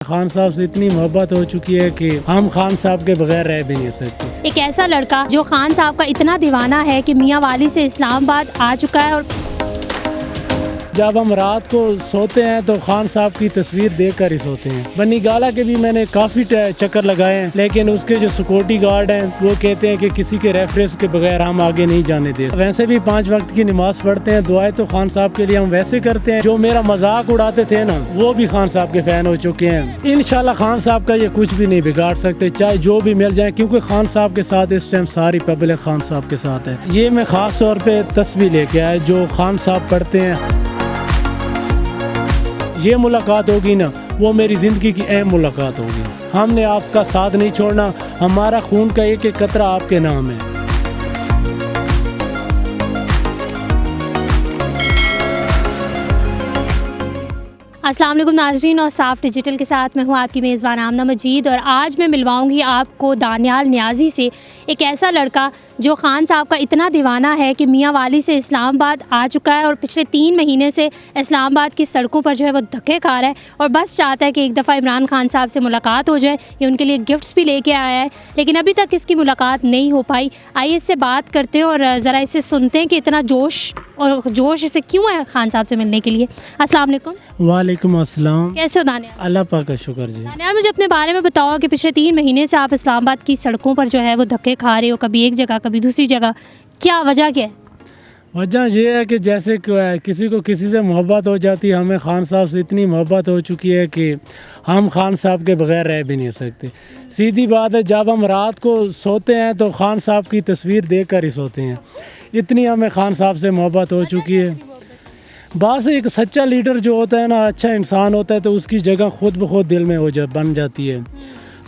خان صاحب سے اتنی محبت ہو چکی ہے کہ ہم خان صاحب کے بغیر رہ بھی نہیں سکتے۔ ایک ایسا لڑکا جو خان صاحب کا اتنا دیوانہ ہے کہ میاں والی سے اسلام آباد آ چکا ہے، اور جب ہم رات کو سوتے ہیں تو خان صاحب کی تصویر دیکھ کر ہی سوتے ہیں۔ بنی گالا کے بھی میں نے کافی چکر لگائے ہیں، لیکن اس کے جو سیکورٹی گارڈ ہیں وہ کہتے ہیں کہ کسی کے ریفرنس کے بغیر ہم آگے نہیں جانے دے۔ ویسے بھی 5 وقت کی نماز پڑھتے ہیں، دعائیں تو خان صاحب کے لیے ہم ویسے کرتے ہیں۔ جو میرا مذاق اڑاتے تھے نا، وہ بھی خان صاحب کے فین ہو چکے ہیں۔ انشاءاللہ خان صاحب کا یہ کچھ بھی نہیں بگاڑ سکتے، چاہے جو بھی مل جائے، کیونکہ خان صاحب کے ساتھ اس ٹائم ساری پبلک خان صاحب کے ساتھ ہے۔ یہ میں خاص طور پہ تسبیح لے کے آیا، جو خان صاحب پڑھتے ہیں۔ یہ ملاقات ہوگی نا، وہ میری زندگی کی اہم ملاقات ہوگی۔ ہم نے آپ کا ساتھ نہیں چھوڑنا، ہمارا خون کا ایک ایک قطرہ آپ کے نام ہے۔ السلام علیکم ناظرین، اور صاف ڈیجیٹل کے ساتھ میں ہوں آپ کی میزبان آمنہ مجید، اور آج میں ملواؤں گی آپ کو دانیال نیازی سے، ایک ایسا لڑکا جو خان صاحب کا اتنا دیوانہ ہے کہ میاں والی سے اسلام آباد آ چکا ہے، اور پچھلے 3 مہینے سے اسلام آباد کی سڑکوں پر جو ہے وہ دھکے کھا رہا ہے، اور بس چاہتا ہے کہ ایک دفعہ عمران خان صاحب سے ملاقات ہو جائے۔ یہ ان کے لیے گفٹس بھی لے کے آیا ہے، لیکن ابھی تک اس کی ملاقات نہیں ہو پائی۔ آئیے اس سے بات کرتے ہیں اور ذرا اس سے سنتے ہیں کہ اتنا جوش اسے کیوں ہے خان صاحب سے ملنے کے لیے۔ السلام علیکم۔ وعلیکم السلام۔ کیسے ہو دانیال؟ اللہ پاک کا شکر جی۔ دانیال، مجھے اپنے بارے میں بتاؤ کہ پچھلے 3 مہینے سے آپ اسلام آباد کی سڑکوں پر جو ہے وہ دھکے کھا رہے ہو، کبھی ایک جگہ کبھی دوسری جگہ، کیا وجہ کیا ہے؟ وجہ یہ ہے کہ جیسے کسی کو کسی سے محبت ہو جاتی ہے، ہمیں خان صاحب سے اتنی محبت ہو چکی ہے کہ ہم خان صاحب کے بغیر رہ بھی نہیں سکتے۔ سیدھی بات ہے، جب ہم رات کو سوتے ہیں تو خان صاحب کی تصویر دیکھ کر ہی سوتے ہیں، اتنی ہمیں خان صاحب سے محبت ہو چکی ہے۔ بعض ایک سچا لیڈر جو ہوتا ہے نا، اچھا انسان ہوتا ہے، تو اس کی جگہ خود بخود دل میں بن جاتی ہے۔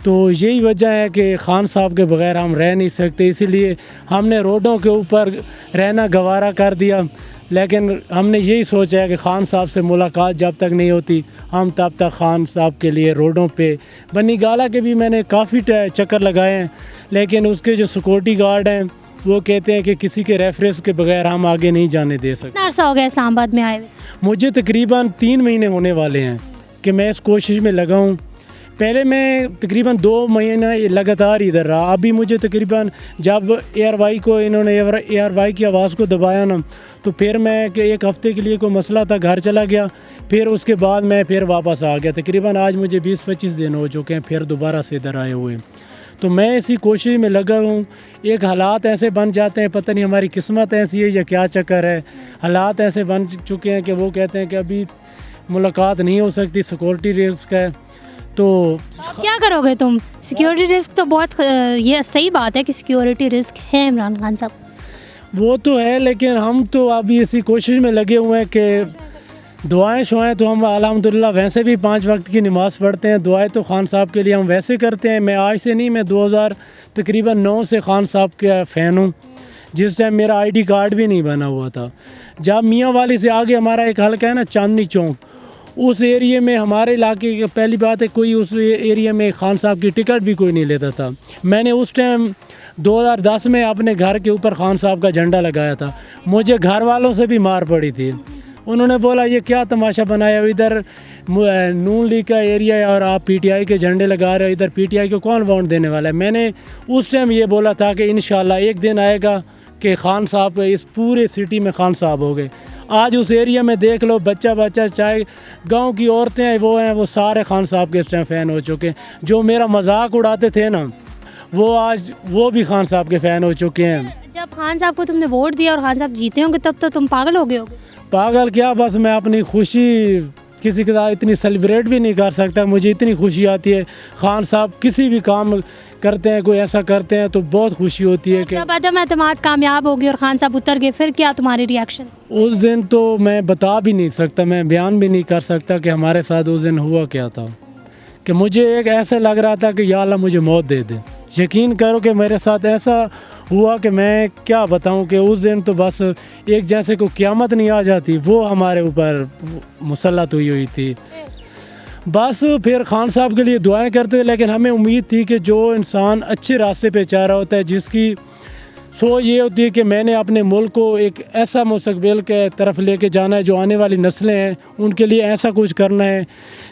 تو یہی وجہ ہے کہ خان صاحب کے بغیر ہم رہ نہیں سکتے، اسی لیے ہم نے روڈوں کے اوپر رہنا گوارا کر دیا، لیکن ہم نے یہی سوچا ہے کہ خان صاحب سے ملاقات جب تک نہیں ہوتی، ہم تب تک خان صاحب کے لیے روڈوں پہ۔ بنی گالا کے بھی میں نے کافی چکر لگائے ہیں، لیکن اس کے جو سیکورٹی گارڈ ہیں وہ کہتے ہیں کہ کسی کے ریفرنس کے بغیر ہم آگے نہیں جانے دے سکتے۔ کتنا عرصہ ہو گیا اسلام آباد میں آئے ہوئے؟ مجھے تقریباً 3 مہینے ہونے والے ہیں کہ میں اس کوشش میں لگا ہوں۔ پہلے میں تقریباً 2 مہینے لگاتار ادھر رہا، ابھی مجھے تقریباً جب ایئر وائی کو انہوں نے ایئر وائی کی آواز کو دبایا نا، تو پھر میں کہ 1 ہفتے کے لیے کوئی مسئلہ تھا، گھر چلا گیا، پھر اس کے بعد میں پھر واپس آ گیا۔ تقریباً آج مجھے 20-25 دن ہو چکے ہیں پھر دوبارہ سے ادھر آئے ہوئے۔ تو میں اسی کوشش میں لگا ہوں۔ ایک حالات ایسے بن جاتے ہیں، پتہ نہیں ہماری قسمت ایسی ہے یا کیا چکر ہے، حالات ایسے بن چکے ہیں کہ وہ کہتے ہیں کہ ابھی ملاقات نہیں ہو سکتی، سیکورٹی رسک ہے۔ تو کیا کرو گے تم؟ سیکیورٹی رسک تو بہت یہ صحیح بات ہے کہ سیکیورٹی رسک ہے عمران خان صاحب، وہ تو ہے، لیکن ہم تو ابھی اسی کوشش میں لگے ہوئے ہیں کہ دعائیں تو ہم الحمدللہ ویسے بھی 5 وقت کی نماز پڑھتے ہیں، دعائیں تو خان صاحب کے لیے ہم ویسے کرتے ہیں۔ میں آج سے نہیں، میں 2009 سے خان صاحب کا فین ہوں، جس ٹائم میرا ID کارڈ بھی نہیں بنا ہوا تھا۔ جب میاں والی سے آگے ہمارا ایک حلقہ ہے نا، چاندنی چوک، اس ایریے میں ہمارے علاقے کی پہلی بات ہے، کوئی اس ایریے میں خان صاحب کی ٹکٹ بھی کوئی نہیں لیتا تھا۔ میں نے اس ٹائم 2010 میں اپنے گھر کے اوپر خان صاحب کا جھنڈا لگایا تھا، مجھے گھر والوں سے بھی مار پڑی تھی۔ انہوں نے بولا یہ کیا تماشا بنایا ہو، ادھر نون لیگ کا ایریا ہے اور آپ PTI کے جھنڈے لگا رہے ہو، ادھر PTI کو کون ووٹ دینے والا ہے۔ میں نے اس ٹائم یہ بولا تھا کہ انشاءاللہ ایک دن آئے گا کہ خان صاحب اس پورے سٹی میں خان صاحب ہو گئے۔ آج اس ایریا میں دیکھ لو، بچہ چاہے گاؤں کی عورتیں ہیں وہ سارے خان صاحب کے اس ٹائم فین ہو چکے ہیں۔ جو میرا مذاق اڑاتے تھے نا، وہ آج وہ بھی خان صاحب کے فین ہو چکے ہیں۔ جب خان صاحب کو تم نے ووٹ دیا اور خان صاحب جیتے ہوں گے، تب تو تم پاگل ہو گئے ہوگے۔ پاگل کیا، بس میں اپنی خوشی کسی کے ساتھ اتنی سیلیبریٹ بھی نہیں کر سکتا، مجھے اتنی خوشی آتی ہے۔ خان صاحب کسی بھی کام کرتے ہیں، کوئی ایسا کرتے ہیں تو بہت خوشی ہوتی ہے کہ جب عدم اعتماد کامیاب ہوگی اور خان صاحب اتر گئے، پھر کیا تمہاری ریاکشن؟ اس دن تو میں بتا بھی نہیں سکتا، میں بیان بھی نہیں کر سکتا کہ ہمارے ساتھ اس دن ہوا کیا تھا، کہ مجھے ایک ایسا لگ رہا تھا کہ یا اللہ مجھے موت دے دے۔ یقین کرو کہ میرے ساتھ ایسا ہوا کہ میں کیا بتاؤں، کہ اس دن تو بس ایک جیسے کو قیامت نہیں آ جاتی، وہ ہمارے اوپر مسلط ہوئی تھی۔ بس پھر خان صاحب کے لیے دعائیں کرتے، لیکن ہمیں امید تھی کہ جو انسان اچھے راستے پہ چاہ رہا ہوتا ہے، جس کی سوچ یہ ہوتی ہے کہ میں نے اپنے ملک کو ایک ایسا مستقبل کے طرف لے کے جانا ہے، جو آنے والی نسلیں ہیں ان کے لیے ایسا کچھ کرنا ہے۔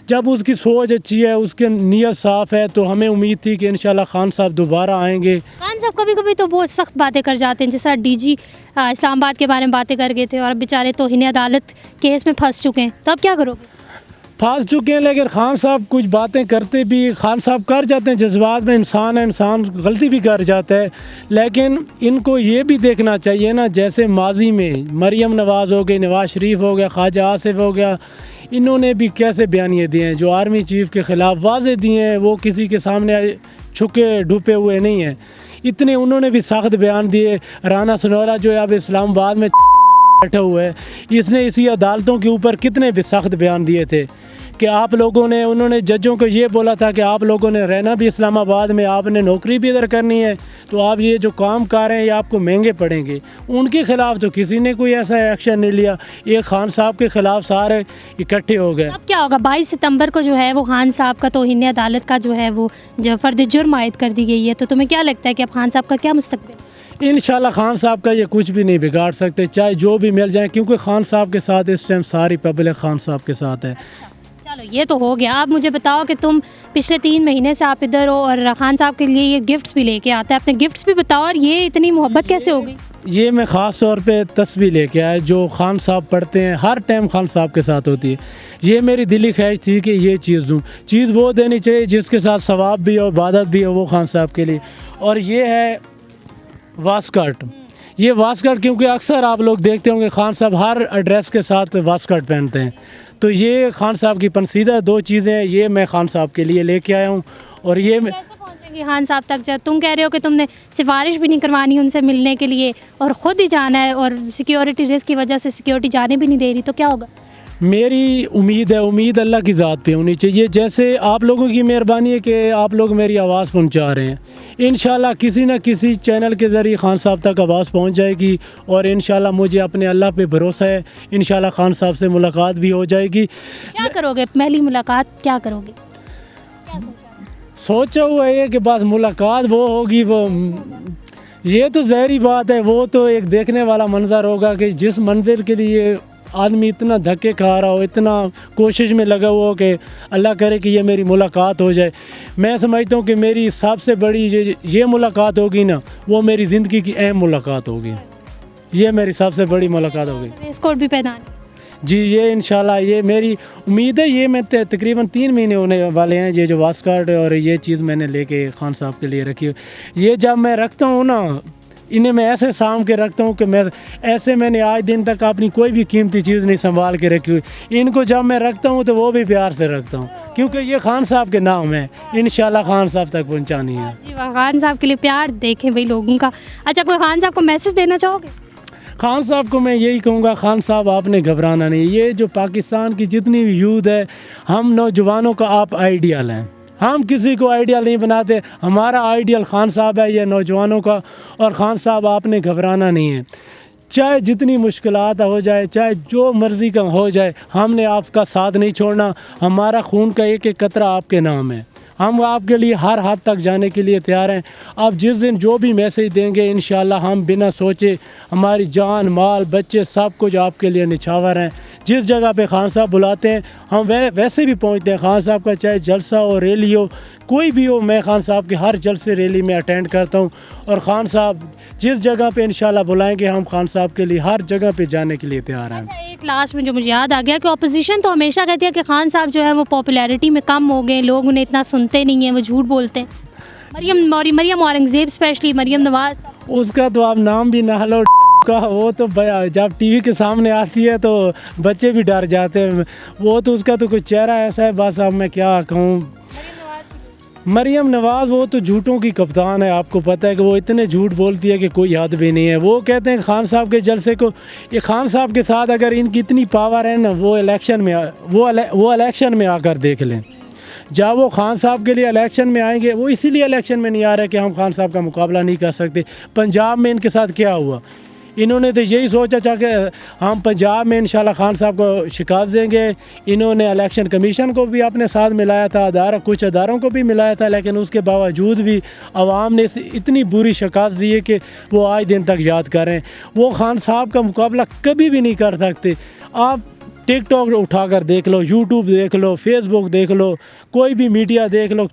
جب اس کی سوچ اچھی ہے، اس کی نیت صاف ہے، تو ہمیں امید تھی کہ انشاءاللہ خان صاحب دوبارہ آئیں گے۔ خان صاحب کبھی کبھی تو بہت سخت باتیں کر جاتے ہیں، جس طرح ڈی جی اسلام آباد کے بارے میں باتیں کر گئے تھے اور اب بیچارے توہین عدالت کیس میں پھنس چکے ہیں، تو اب کیا کرو گے؟ پھنس چکے ہیں، لیکن خان صاحب کچھ باتیں کرتے بھی، خان صاحب کر جاتے ہیں، جذبات میں انسان ہے، انسان غلطی بھی کر جاتا ہے، لیکن ان کو یہ بھی دیکھنا چاہیے نا، جیسے ماضی میں مریم نواز ہو گئی، نواز شریف ہو گیا، خواجہ آصف ہو گیا، انہوں نے بھی کیسے بیانیے دیے ہیں جو آرمی چیف کے خلاف واضح دیے ہیں، وہ کسی کے سامنے چھکے ڈھپے ہوئے نہیں ہیں، اتنے انہوں نے بھی سخت بیان دیے۔ رانا سنورا جو ہے اب اسلام آباد میں بیٹھا ہوا ہے، اس نے اسی عدالتوں کے اوپر کتنے بھی سخت بیان دیے تھے کہ آپ لوگوں نے، انہوں نے ججوں کو یہ بولا تھا کہ آپ لوگوں نے رہنا بھی اسلام آباد میں، آپ نے نوکری بھی ادھر کرنی ہے، تو آپ یہ جو کام کر رہے ہیں یہ آپ کو مہنگے پڑیں گے۔ ان کے خلاف تو کسی نے کوئی ایسا ایکشن نہیں لیا، ایک خان صاحب کے خلاف سارے اکٹھے ہو گئے۔ اب کیا ہوگا؟ 22 ستمبر کو جو ہے وہ خان صاحب کا توہین عدالت کا جو ہے وہ جو فرد جرم عائد کر دی گئی ہے، تو تمہیں کیا لگتا ہے کہ اب خان صاحب کا کیا مستقبل ہے؟ انشاءاللہ خان صاحب کا یہ کچھ بھی نہیں بگاڑ سکتے، چاہے جو بھی مل جائیں، کیونکہ خان صاحب کے ساتھ اس ٹائم ساری پبلک خان صاحب کے ساتھ ہے۔ چلو یہ تو ہو گیا، اب مجھے بتاؤ کہ تم پچھلے 3 مہینے سے آپ ادھر ہو اور خان صاحب کے لیے یہ گفٹس بھی لے کے آتے ہیں، اپنے گفٹس بھی بتاؤ، اور یہ اتنی محبت کیسے ہو گئی؟ یہ میں خاص طور پہ تسبیح لے کے آیا جو خان صاحب پڑھتے ہیں، ہر ٹائم خان صاحب کے ساتھ ہوتی ہے۔ یہ میری دلی خواہش تھی کہ یہ چیز دوں، چیز وہ دینی چاہیے جس کے ساتھ ثواب بھی ہو، عبادت بھی ہو، وہ خان صاحب کے لیے۔ اور یہ ہے واسکٹ، یہ واسکٹ کیونکہ اکثر آپ لوگ دیکھتے ہوں گے خان صاحب ہر ایڈریس کے ساتھ واسکٹ پہنتے ہیں، تو یہ خان صاحب کی پسندیدہ 2 چیزیں ہیں، یہ میں خان صاحب کے لیے لے کے آیا ہوں۔ اور یہ میں کیسے پہنچیں گے خان صاحب تک؟ جب تم کہہ رہے ہو کہ تم نے سفارش بھی نہیں کروانی ان سے ملنے کے لیے اور خود ہی جانا ہے، اور سیکیورٹی رسک کی وجہ سے سیکیورٹی جانے بھی نہیں دے رہی، تو کیا ہوگا؟ میری امید ہے، امید اللہ کی ذات پہ ہونی چاہیے، جیسے آپ لوگوں کی مہربانی ہے کہ آپ لوگ میری آواز پہنچا رہے ہیں، انشاءاللہ کسی نہ کسی چینل کے ذریعے خان صاحب تک آواز پہنچ جائے گی، اور انشاءاللہ مجھے اپنے اللہ پہ بھروسہ ہے، انشاءاللہ خان صاحب سے ملاقات بھی ہو جائے گی۔ کیا کرو گے پہلی ملاقات، کیا کرو گے؟ سوچا ہوا ہے کہ بس ملاقات وہ ہوگی، وہ یہ تو ظاہری بات ہے، وہ تو ایک دیکھنے والا منظر ہوگا کہ جس منظر کے لیے آدمی اتنا دھکے کھا رہا ہو، اتنا کوشش میں لگا ہوا ہو کہ اللہ کرے کہ یہ میری ملاقات ہو جائے۔ میں سمجھتا ہوں کہ میری سب سے بڑی یہ ملاقات ہوگی نا، وہ میری زندگی کی اہم ملاقات ہوگی، یہ میری سب سے بڑی ملاقات ہوگی۔ ریس کوٹ بھی پہنانا؟ جی یہ انشاءاللہ یہ میری امید ہے، یہ میں تقریباً 3 مہینے ہونے والے ہیں، یہ جو واسکٹ اور یہ چیز میں نے لے کے خان صاحب کے لیے رکھی ہے۔ یہ جب میں رکھتا ہوں نا، انہیں میں ایسے سام کے رکھتا ہوں کہ میں نے آج دن تک اپنی کوئی بھی قیمتی چیز نہیں سنبھال کے رکھی ہوئی، ان کو جب میں رکھتا ہوں تو وہ بھی پیار سے رکھتا ہوں، کیونکہ یہ خان صاحب کے نام ہے، انشاءاللہ خان صاحب تک پہنچانی ہے۔ جی خان صاحب کے لیے پیار دیکھیں بھائی لوگوں کا۔ اچھا کوئی خان صاحب کو میسج دینا چاہو گے؟ خان صاحب کو میں یہی کہوں گا، خان صاحب آپ نے گھبرانا نہیں، یہ جو پاکستان کی جتنی بھی یوتھ ہے، ہم نوجوانوں کا آپ آئیڈیل ہیں، ہم کسی کو آئیڈیل نہیں بناتے، ہمارا آئیڈیل خان صاحب ہے، یہ نوجوانوں کا، اور خان صاحب آپ نے گھبرانا نہیں ہے، چاہے جتنی مشکلات ہو جائے، چاہے جو مرضی کا ہو جائے، ہم نے آپ کا ساتھ نہیں چھوڑنا، ہمارا خون کا ایک ایک قطرہ آپ کے نام ہے، ہم آپ کے لیے ہر حد تک جانے کے لیے تیار ہیں۔ آپ جس دن جو بھی میسیج دیں گے انشاءاللہ ہم بنا سوچے، ہماری جان مال بچے سب کچھ آپ کے لیے نچھاور ہیں۔ جس جگہ پہ خان صاحب بلاتے ہیں ہم ویسے بھی پہنچتے ہیں، خان صاحب کا چاہے جلسہ ہو، ریلی ہو، کوئی بھی ہو، میں خان صاحب کے ہر جلسے ریلی میں اٹینڈ کرتا ہوں، اور خان صاحب جس جگہ پہ انشاءاللہ بلائیں گے ہم خان صاحب کے لیے ہر جگہ پہ جانے کے لیے تیار ہیں۔ ایک لاسٹ میں جو مجھے یاد آ گیا کہ اپوزیشن تو ہمیشہ کہتی ہے کہ خان صاحب جو ہے وہ پاپولیرٹی میں کم ہو گئے، لوگ انہیں اتنا سنتے نہیں ہیں، وہ جھوٹ بولتے ہیں۔ مریم اورنگزیب اسپیشلی مریم نواز، اس کا تو آپ نام بھی نہ لو کا، وہ تو جب ٹی وی کے سامنے آتی ہے تو بچے بھی ڈر جاتے ہیں، وہ تو اس کا تو کوئی چہرہ ایسا ہے، بس اب میں کیا کہوں۔ مریم نواز وہ تو جھوٹوں کی کپتان ہے، آپ کو پتہ ہے کہ وہ اتنے جھوٹ بولتی ہے کہ کوئی حد بھی نہیں ہے۔ وہ کہتے ہیں کہ خان صاحب کے جلسے کو، یہ خان صاحب کے ساتھ اگر ان کی اتنی پاور ہے نا، وہ الیکشن میں آ کر دیکھ لیں، جب وہ خان صاحب کے لیے الیکشن میں آئیں گے، وہ اسی لیے الیکشن میں نہیں آ رہے کہ ہم خان صاحب کا مقابلہ نہیں کر سکتے۔ پنجاب میں ان کے ساتھ کیا ہوا، انہوں نے تو یہی سوچا تھا کہ ہم پنجاب میں انشاءاللہ خان صاحب کو شکست دیں گے. انہوں نے الیکشن کمیشن کو بھی اپنے ساتھ ملایا تھا, کچھ اداروں کو بھی ملایا تھا, لیکن اس کے باوجود بھی عوام نے اتنی بری شکست دی ہے کہ وہ آج دن تک یاد کر رہے ہیں. وہ خان صاحب کا مقابلہ کبھی بھی نہیں کر سکتے. آپ ٹک ٹاک اٹھا کر دیکھ لو, یوٹیوب دیکھ لو, فیس بک دیکھ لو, کوئی بھی میڈیا دیکھ لو,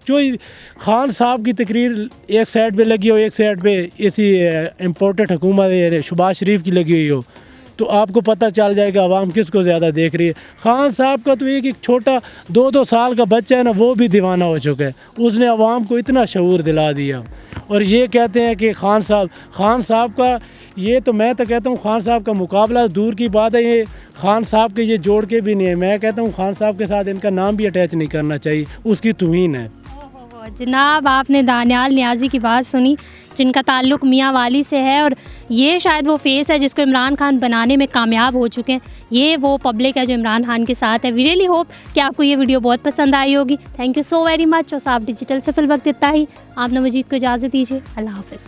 خان صاحب کی تقریر ایک سائڈ پہ لگی ہو, ایک سائڈ پہ ایسی امپورٹنٹ حکومت شہباز شریف کی لگی ہوئی ہو, تو آپ کو پتہ چل جائے گا عوام کس کو زیادہ دیکھ رہی ہے. خان صاحب کا تو ایک چھوٹا 2 سال کا بچہ ہے نا, وہ بھی دیوانہ ہو چکا ہے. اس نے عوام کو اتنا شعور دلا دیا. اور یہ کہتے ہیں کہ خان صاحب کا یہ تو میں تو کہتا ہوں خان صاحب کا مقابلہ دور کی بات ہے, یہ خان صاحب کے یہ جوڑ کے بھی نہیں ہے. میں کہتا ہوں خان صاحب کے ساتھ ان کا نام بھی اٹیچ نہیں کرنا چاہیے, اس کی توہین ہے. جناب آپ نے دانیال نیازی کی بات سنی جن کا تعلق میاں والی سے ہے, اور یہ شاید وہ فیس ہے جس کو عمران خان بنانے میں کامیاب ہو چکے ہیں. یہ وہ پبلک ہے جو عمران خان کے ساتھ ہے. وی ریئلی ہوپ کہ آپ کو یہ ویڈیو بہت پسند آئی ہوگی. Thank you so very much. اور صاف ڈیجیٹل سے فی الوقت اتنا ہی. آپ نے مجید کو اجازت دیجیے. اللہ حافظ.